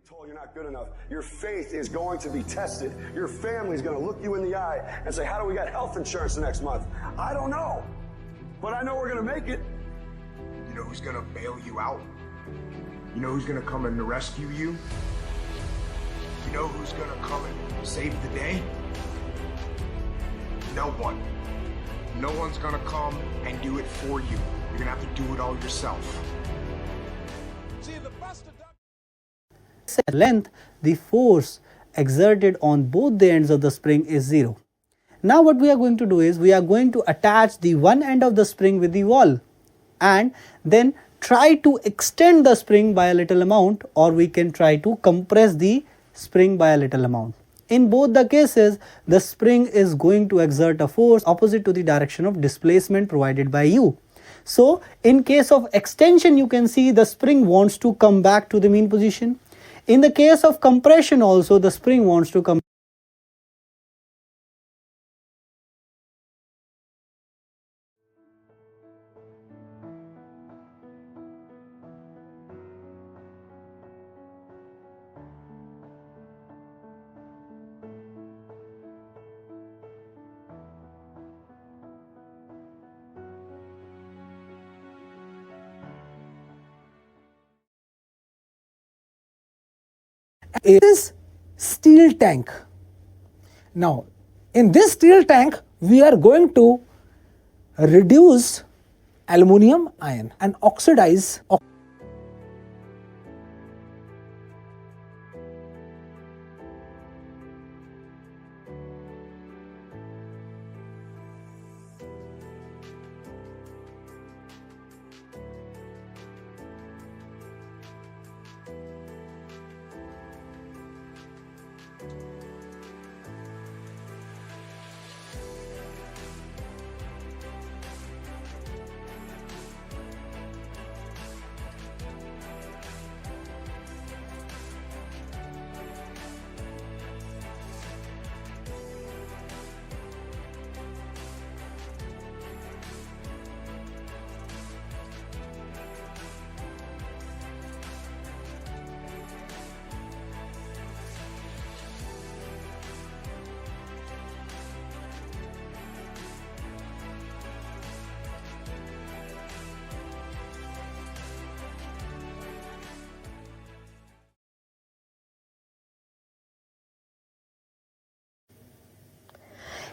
told you're not good enough. Your faith is going to be tested. Your family's going to look you in the eye and say, how do we get health insurance next month? I don't know, but I know we're going to make it. You know who's going to bail you out? You know who's going to come and rescue you? You know who's going to come and save the day? No one. No one's going to come and do it for you. You're going to have to do it all yourself. At length, the force exerted on both the ends of the spring is 0. Now what we are going to do is we are going to attach the one end of the spring with the wall and then try to extend the spring by a little amount, or we can try to compress the spring by a little amount. In both the cases, the spring is going to exert a force opposite to the direction of displacement provided by you. So in case of extension, you can see the spring wants to come back to the mean position. In the case of compression also, the spring wants to come. It is steel tank. Now, in this steel tank, we are going to reduce aluminum ion and oxidize.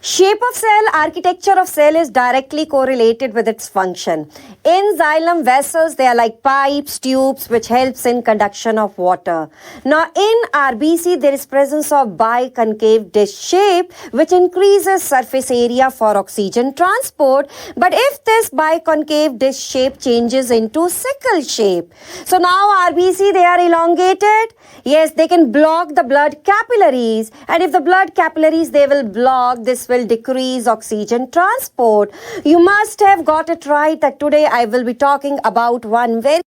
Shape of cell, architecture of cell is directly correlated with its function. In xylem vessels, they are like pipes, tubes, which helps in conduction of water. Now, in RBC, there is presence of biconcave dish shape, which increases surface area for oxygen transport. But if this biconcave dish shape changes into sickle shape, so now RBC, they are elongated. Yes, they can block the blood capillaries. And if the blood capillaries, they will block, this will decrease oxygen transport. You must have got it right that today I will be talking about one very